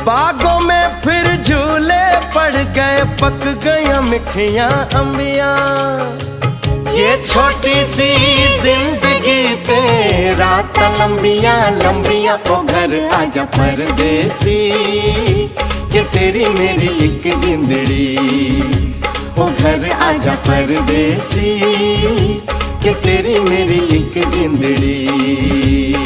बागों में फिर झूले पड़ गए, पक गया मिठियां अम्बियां। ये छोटी सी जिंदगी तेरा लंबियां लंबियां। ओ घर आजा परदेसी, कि तेरी मेरी एक जिंदड़ी। ओ घर आजा परदेसी, कि तेरी मेरी एक जिंदड़ी।